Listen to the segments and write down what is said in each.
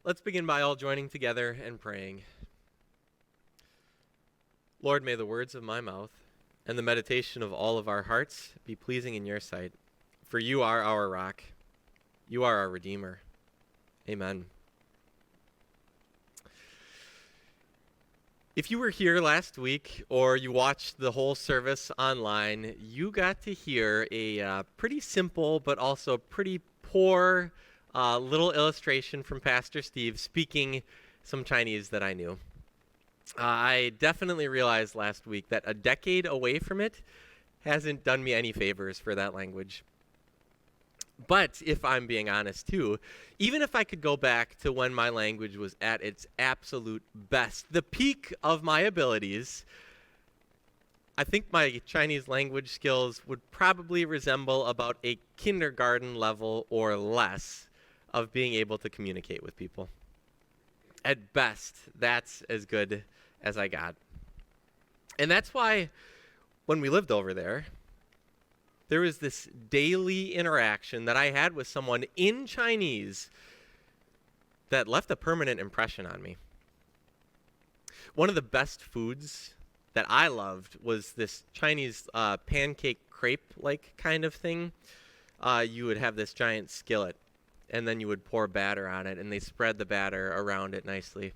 Let's begin by all joining together and praying. Lord, may the words of my mouth and the meditation of all of our hearts be pleasing in your sight, for you are our rock. You are our Redeemer. Amen. If you were here last week or you watched the whole service online, you got to hear a pretty simple but also pretty poor little illustration from Pastor Steve speaking some Chinese that I knew. I definitely realized last week that a decade away from it hasn't done me any favors for that language. But if I'm being honest too, even if I could go back to when my language was at its absolute best, the peak of my abilities, I think my Chinese language skills would probably resemble about a kindergarten level or less of being able to communicate with people. At best, that's as good as I got. And that's why when we lived over there was this daily interaction that I had with someone in Chinese that left a permanent impression on me. One of the best foods that I loved was this Chinese pancake crepe-like kind of thing. You would have this giant skillet, and then you would pour batter on it, and they spread the batter around it nicely.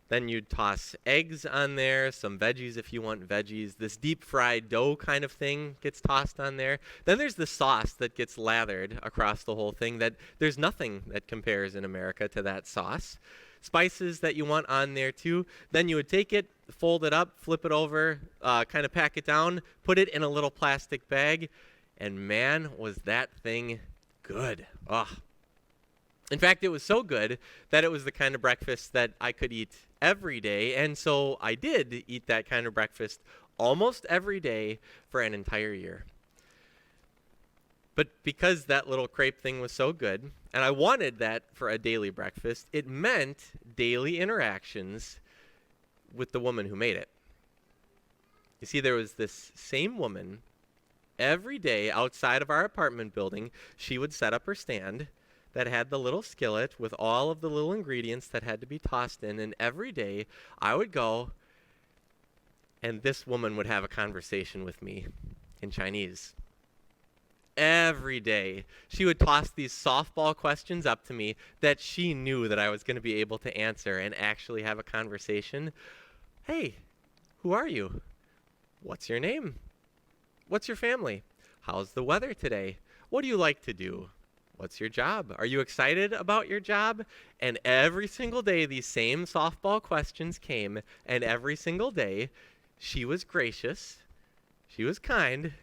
Then you'd toss eggs on there, some veggies if you want veggies. This deep fried dough kind of thing gets tossed on there. Then there's the sauce that gets lathered across the whole thing that there's nothing that compares in America to that sauce. Spices that you want on there too. Then you would take it, fold it up, flip it over, kind of pack it down, put it in a little plastic bag, and man, was that thing good. Ugh. In fact, it was so good that it was the kind of breakfast that I could eat every day, and so I did eat that kind of breakfast almost every day for an entire year. But because that little crepe thing was so good, and I wanted that for a daily breakfast, it meant daily interactions with the woman who made it. You see, there was this same woman every day outside of our apartment building. She would set up her stand that had the little skillet with all of the little ingredients that had to be tossed in, and every day I would go and this woman would have a conversation with me in Chinese. Every day she would toss these softball questions up to me that she knew that I was going to be able to answer and actually have a conversation. Hey, who are you? What's your name? What's your family? How's the weather today? What do you like to do? What's your job? Are you excited about your job? And every single day, these same softball questions came, and every single day, she was gracious, she was kind,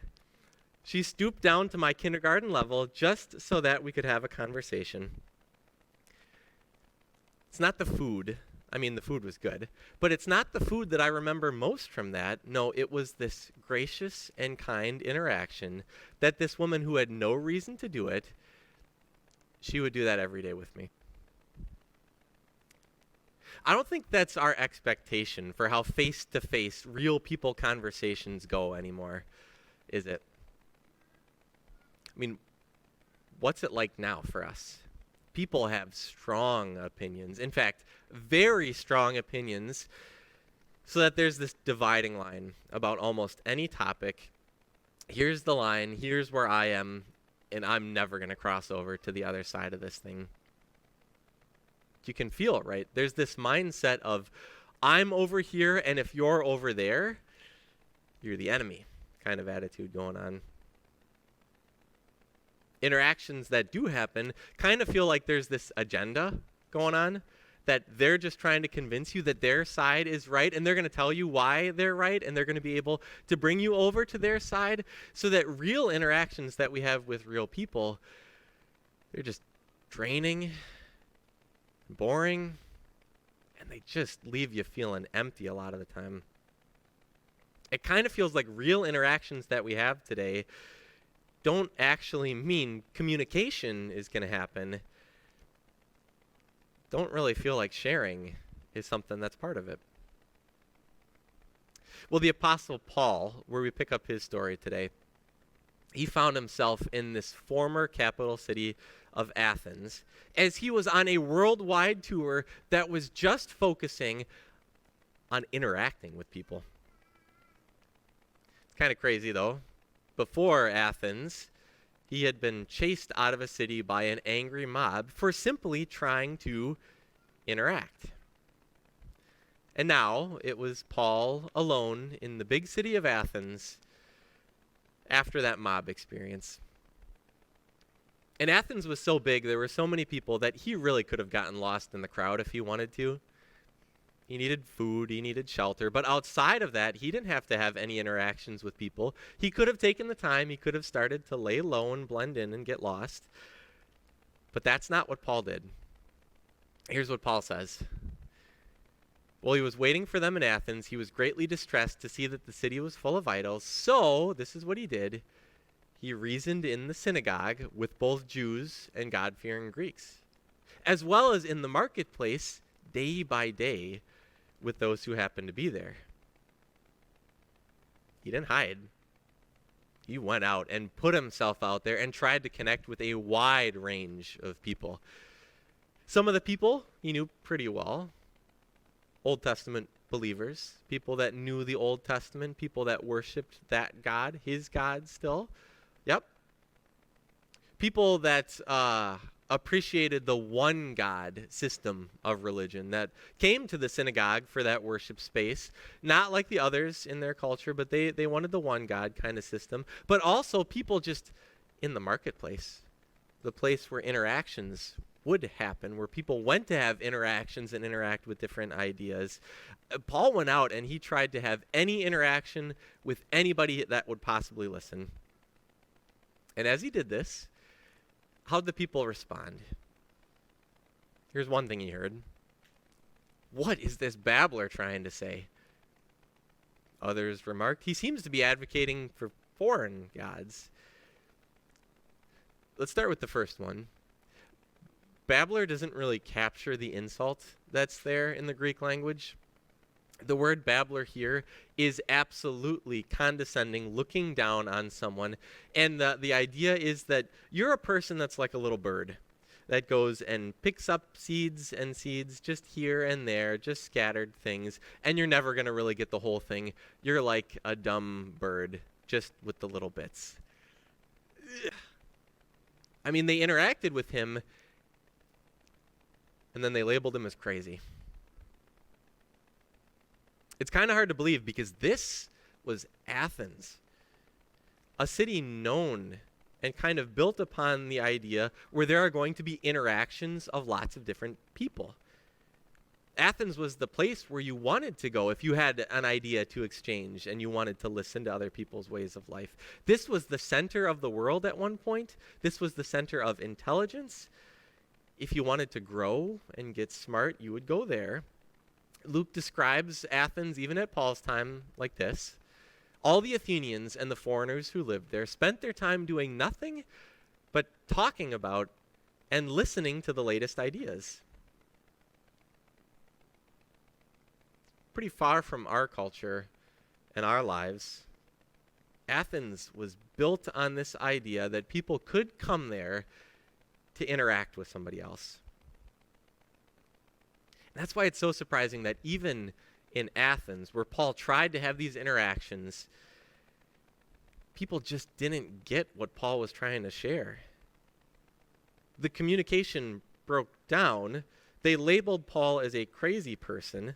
she stooped down to my kindergarten level just so that we could have a conversation. It's not the food. I mean, the food was good, but it's not the food that I remember most from that. No, it was this gracious and kind interaction that this woman who had no reason to do it, she would do that every day with me. I don't think that's our expectation for how face-to-face, real people conversations go anymore, is it? I mean, what's it like now for us? People have strong opinions. In fact, very strong opinions, so that there's this dividing line about almost any topic. Here's the line, here's where I am, and I'm never going to cross over to the other side of this thing. You can feel it, right? There's this mindset of, I'm over here, and if you're over there, you're the enemy kind of attitude going on. Interactions that do happen kind of feel like there's this agenda going on, that they're just trying to convince you that their side is right, and they're going to tell you why they're right, and they're going to be able to bring you over to their side, so that real interactions that we have with real people, they're just draining, boring, and they just leave you feeling empty a lot of the time. It kind of feels like real interactions that we have today don't actually mean communication is going to happen. Don't really feel like sharing is something that's part of it. Well, the Apostle Paul, where we pick up his story today, he found himself in this former capital city of Athens as he was on a worldwide tour that was just focusing on interacting with people. It's kind of crazy, though. Before Athens, he had been chased out of a city by an angry mob for simply trying to interact. And now it was Paul alone in the big city of Athens after that mob experience. And Athens was so big, there were so many people that he really could have gotten lost in the crowd if he wanted to. He needed food, he needed shelter, but outside of that, he didn't have to have any interactions with people. He could have taken the time, he could have started to lay low and blend in and get lost. But that's not what Paul did. Here's what Paul says. While he was waiting for them in Athens, he was greatly distressed to see that the city was full of idols. So, this is what he did. He reasoned in the synagogue with both Jews and God-fearing Greeks, as well as in the marketplace day by day with those who happened to be there. He didn't hide. He went out and put himself out there and tried to connect with a wide range of people. Some of the people he knew pretty well. Old Testament believers, people that knew the Old Testament, people that worshiped that God, his God still. Yep. People that appreciated the one God system of religion, that came to the synagogue for that worship space, not like the others in their culture, but they wanted the one God kind of system. But also people just in the marketplace, the place where interactions would happen, where people went to have interactions and interact with different ideas. Paul went out and he tried to have any interaction with anybody that would possibly listen. And as he did this, how'd the people respond? Here's one thing he heard. What is this babbler trying to say? Others remarked, he seems to be advocating for foreign gods. Let's start with the first one. Babbler doesn't really capture the insult that's there in the Greek language. The word babbler here is absolutely condescending, looking down on someone. And the idea is that you're a person that's like a little bird that goes and picks up seeds and seeds just here and there, just scattered things, and you're never going to really get the whole thing. You're like a dumb bird, just with the little bits. I mean, they interacted with him, and then they labeled him as crazy. It's kind of hard to believe because this was Athens, a city known and kind of built upon the idea where there are going to be interactions of lots of different people. Athens was the place where you wanted to go if you had an idea to exchange and you wanted to listen to other people's ways of life. This was the center of the world at one point. This was the center of intelligence. If you wanted to grow and get smart, you would go there. Luke describes Athens, even at Paul's time, like this. All the Athenians and the foreigners who lived there spent their time doing nothing but talking about and listening to the latest ideas. Pretty far from our culture and our lives. Athens was built on this idea that people could come there to interact with somebody else. That's why it's so surprising that even in Athens, where Paul tried to have these interactions, people just didn't get what Paul was trying to share. The communication broke down. They labeled Paul as a crazy person.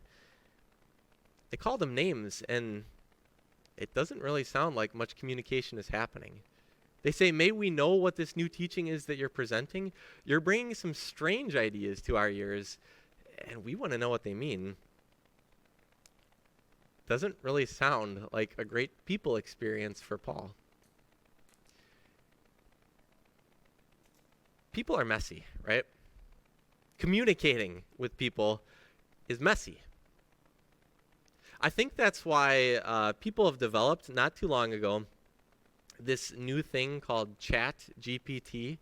They called him names, and it doesn't really sound like much communication is happening. They say, may we know what this new teaching is that you're presenting? You're bringing some strange ideas to our ears, and we want to know what they mean. Doesn't really sound like a great people experience for Paul. People are messy, right? Communicating with people is messy. I think that's why people have developed, not too long ago, this new thing called ChatGPT.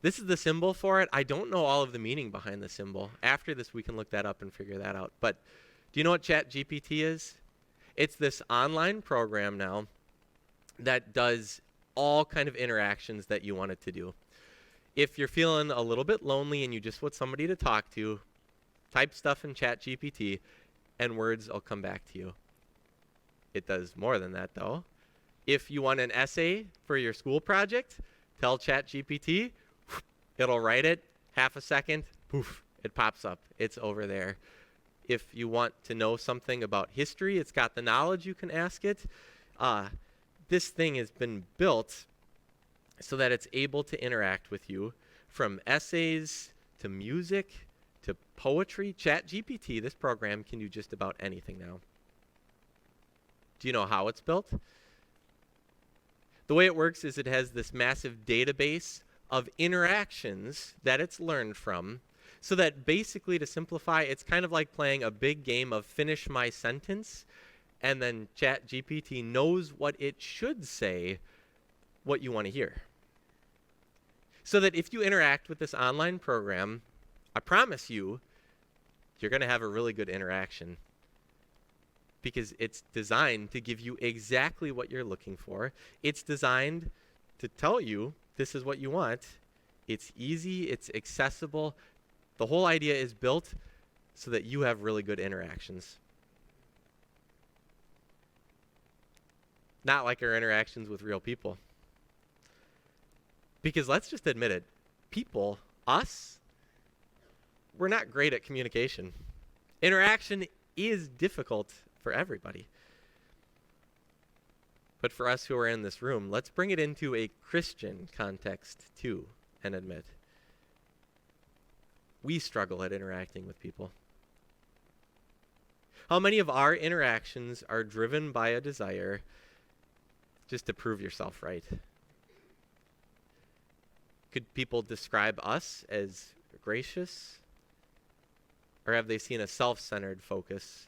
This is the symbol for it. I don't know all of the meaning behind the symbol. After this, we can look that up and figure that out. But do you know what ChatGPT is? It's this online program now that does all kind of interactions that you want it to do. If you're feeling a little bit lonely and you just want somebody to talk to, type stuff in ChatGPT and words will come back to you. It does more than that though. If you want an essay for your school project, tell ChatGPT, it'll write it, half a second, poof, it pops up. It's over there. If you want to know something about history, it's got the knowledge, you can ask it. This thing has been built so that it's able to interact with you from essays to music to poetry. ChatGPT, this program, can do just about anything now. Do you know how it's built? The way it works is it has this massive database of interactions that it's learned from, so that basically, to simplify, it's kind of like playing a big game of finish my sentence, and then ChatGPT knows what it should say, what you want to hear. So that if you interact with this online program, I promise you, you're going to have a really good interaction, because it's designed to give you exactly what you're looking for. It's designed to tell you this is what you want. It's easy, it's accessible. The whole idea is built so that you have really good interactions. Not like our interactions with real people. Because let's just admit it, people, us, we're not great at communication. Interaction is difficult for everybody. But for us who are in this room, let's bring it into a Christian context too and admit we struggle at interacting with people. How many of our interactions are driven by a desire just to prove yourself right? Could people describe us as gracious? Or have they seen a self-centered focus,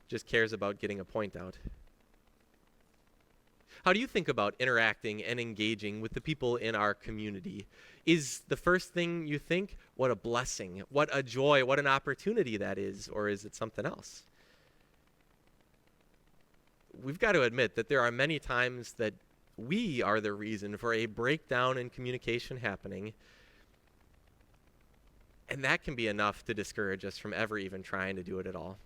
just cares about getting a point out? How do you think about interacting and engaging with the people in our community? Is the first thing you think, what a blessing, what a joy, what an opportunity that is, or is it something else? We've got to admit that there are many times that we are the reason for a breakdown in communication happening, and that can be enough to discourage us from ever even trying to do it at all.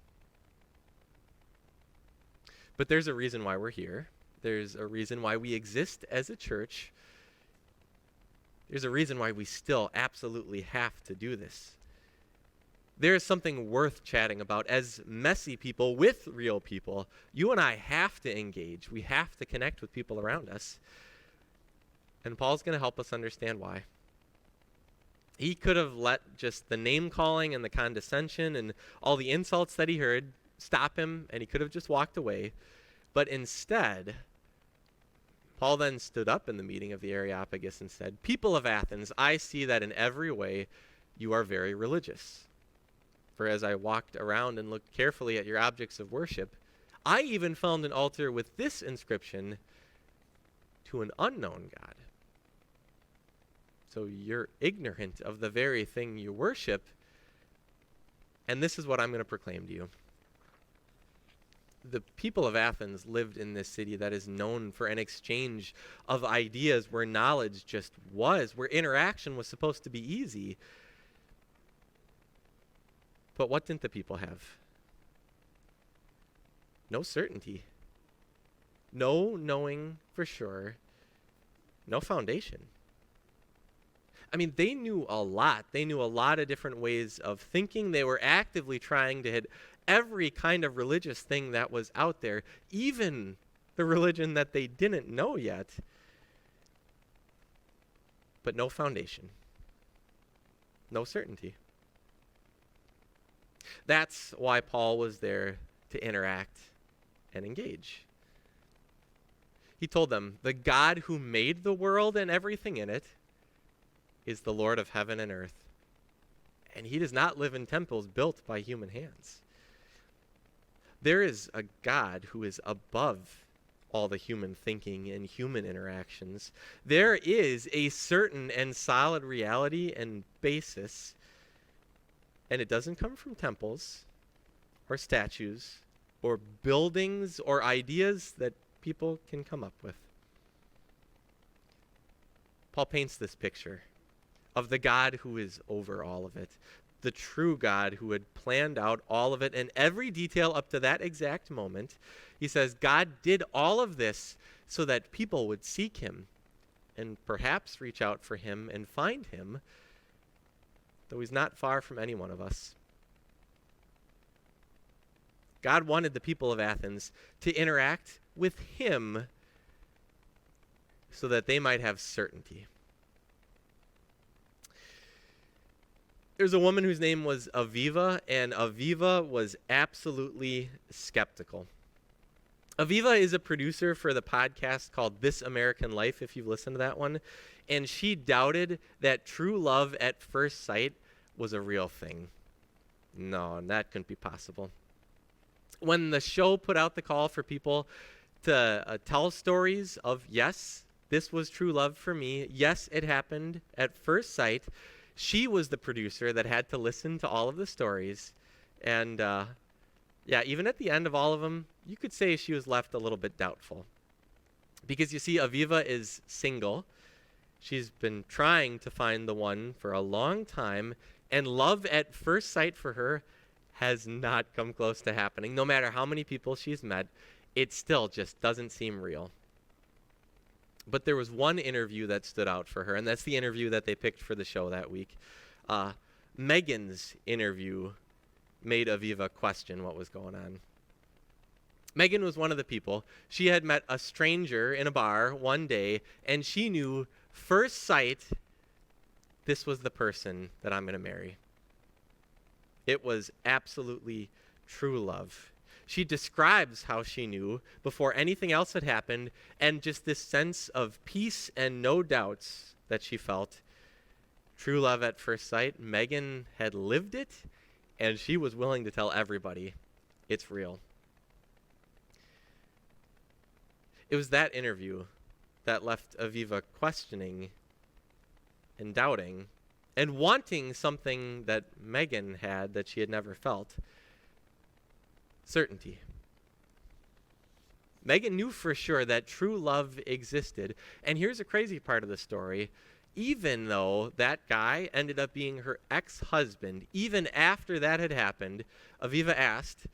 But there's a reason why we're here. There's a reason why we exist as a church. There's a reason why we still absolutely have to do this. There is something worth chatting about as messy people with real people. You and I have to engage. We have to connect with people around us. And Paul's going to help us understand why. He could have let just the name calling and the condescension and all the insults that he heard stop him, and he could have just walked away. But instead, Paul then stood up in the meeting of the Areopagus and said, "People of Athens, I see that in every way you are very religious. For as I walked around and looked carefully at your objects of worship, I even found an altar with this inscription, 'To an unknown God.'" So you're ignorant of the very thing you worship, and this is what I'm going to proclaim to you. The people of Athens lived in this city that is known for an exchange of ideas where knowledge just was, where interaction was supposed to be easy. But what didn't the people have? No certainty. No knowing for sure. No foundation. I mean, they knew a lot. They knew a lot of different ways of thinking. They were actively trying to hit every kind of religious thing that was out there, even the religion that they didn't know yet. But no foundation. No certainty. That's why Paul was there to interact and engage. He told them, the God who made the world and everything in it is the Lord of heaven and earth. And he does not live in temples built by human hands. There is a God who is above all the human thinking and human interactions. There is a certain and solid reality and basis, and it doesn't come from temples or statues or buildings or ideas that people can come up with. Paul paints this picture of the God who is over all of it, the true God who had planned out all of it and every detail up to that exact moment. He says God did all of this so that people would seek him and perhaps reach out for him and find him, though he's not far from any one of us. God wanted the people of Athens to interact with him so that they might have certainty. There's a woman whose name was Aviva, and Aviva was absolutely skeptical. Aviva is a producer for the podcast called This American Life, if you've listened to that one, and she doubted that true love at first sight was a real thing. No, that couldn't be possible. When the show put out the call for people to tell stories of, yes, this was true love for me, yes, it happened at first sight, she was the producer that had to listen to all of the stories. And even at the end of all of them, you could say she was left a little bit doubtful. Because you see, Aviva is single. She's been trying to find the one for a long time, and love at first sight for her has not come close to happening. No matter how many people she's met, it still just doesn't seem real. But there was one interview that stood out for her, and that's the interview that they picked for the show that week. Megan's interview made Aviva question what was going on. Megan was one of the people. She had met a stranger in a bar one day, and she knew first sight, this was the person that I'm going to marry. It was absolutely true love. She describes how she knew before anything else had happened, and just this sense of peace and no doubts that she felt. True love at first sight. Megan had lived it, and she was willing to tell everybody it's real. It was that interview that left Aviva questioning and doubting and wanting something that Megan had that she had never felt. Certainty. Megan knew for sure that true love existed. And here's a crazy part of the story. Even though that guy ended up being her ex-husband, even after that had happened, Aviva asked,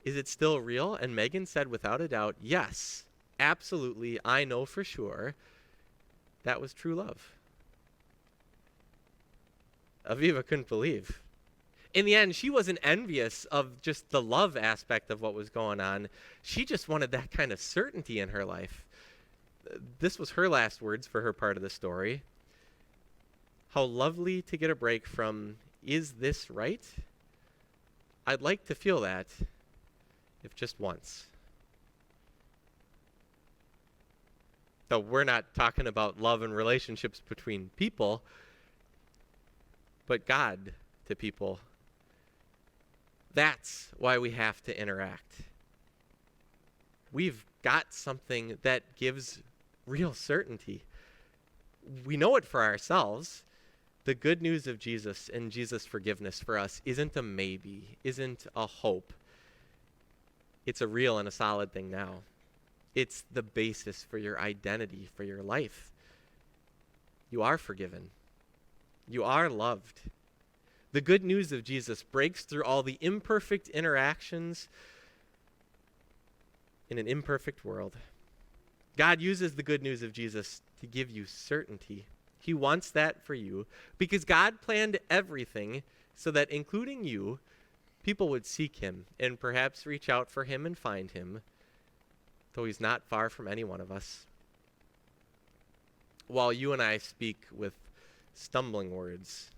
"Is it still real?" And Megan said without a doubt, "Yes, absolutely, I know for sure." That was true love. Aviva couldn't believe. In the end, she wasn't envious of just the love aspect of what was going on. She just wanted that kind of certainty in her life. This was her last words for her part of the story. How lovely to get a break from, "Is this right?" I'd like to feel that, if just once. Though we're not talking about love and relationships between people, but God to people. That's why we have to interact. We've got something that gives real certainty. We know it for ourselves. The good news of Jesus and Jesus' forgiveness for us isn't a maybe, isn't a hope. It's a real and a solid thing now. It's the basis for your identity, for your life. You are forgiven. You are loved. The good news of Jesus breaks through all the imperfect interactions in an imperfect world. God uses the good news of Jesus to give you certainty. He wants that for you because God planned everything so that, including you, people would seek him and perhaps reach out for him and find him, though he's not far from any one of us. While you and I speak with stumbling words,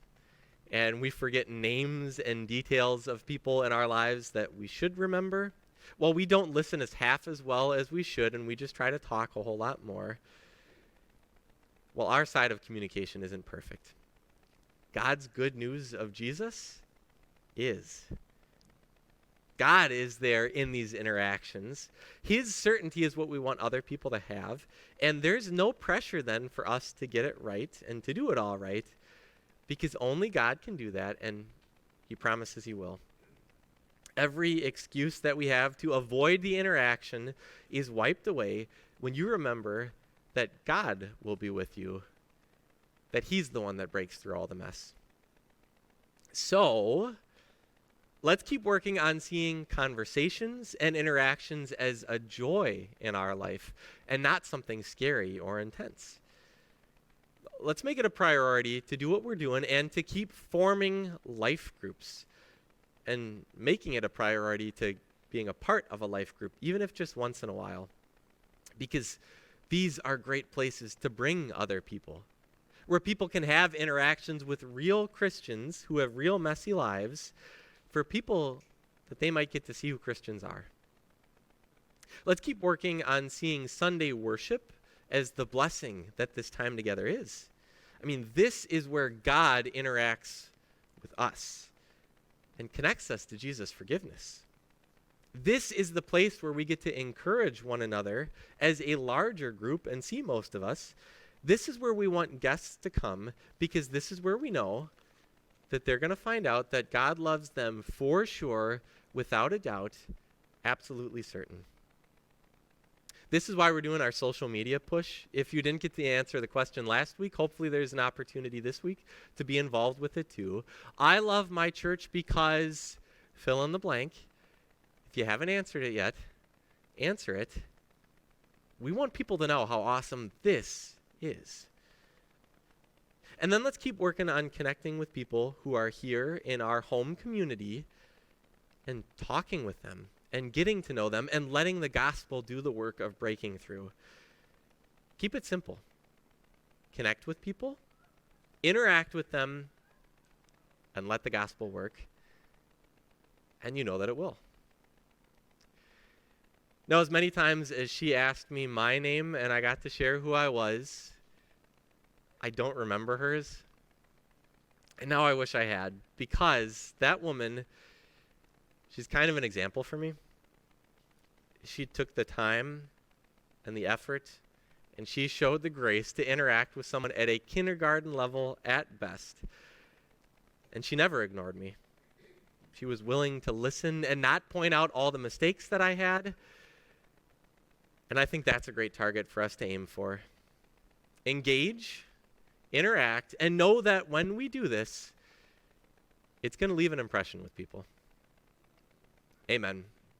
and we forget names and details of people in our lives that we should remember, while we don't listen as half as well as we should, and we just try to talk a whole lot more, well, our side of communication isn't perfect. God's good news of Jesus is. God is there in these interactions. His certainty is what we want other people to have, and there's no pressure then for us to get it right and to do it all right, because only God can do that, and he promises he will. Every excuse that we have to avoid the interaction is wiped away when you remember that God will be with you that he's the one that breaks through all the mess. So let's keep working on seeing conversations and interactions as a joy in our life and not something scary or intense. Let's make it a priority to do what we're doing and to keep forming life groups and making it a priority to being a part of a life group, even if just once in a while, because these are great places to bring other people, where people can have interactions with real Christians who have real messy lives, for people that they might get to see who Christians are. Let's keep working on seeing Sunday worship as the blessing that this time together is. I mean, this is where God interacts with us and connects us to Jesus' forgiveness. This is the place where we get to encourage one another as a larger group and see most of us. This is where we want guests to come, because this is where we know that they're going to find out that God loves them for sure, without a doubt, absolutely certain. This is why we're doing our social media push. If you didn't get to answer the question last week, hopefully there's an opportunity this week to be involved with it too. I love my church because fill in the blank. If you haven't answered it yet, answer it. We want people to know how awesome this is. And then let's keep working on connecting with people who are here in our home community and talking with them and getting to know them and letting the gospel do the work of breaking through. Keep it simple. Connect with people, interact with them, and let the gospel work. And you know that it will. Now, as many times as she asked me my name and I got to share who I was, I don't remember hers. And now I wish I had, because that woman, she's kind of an example for me. She took the time and the effort, and she showed the grace to interact with someone at a kindergarten level at best. And she never ignored me. She was willing to listen and not point out all the mistakes that I had. And I think that's a great target for us to aim for. Engage, interact, and know that when we do this, it's going to leave an impression with people. Amen.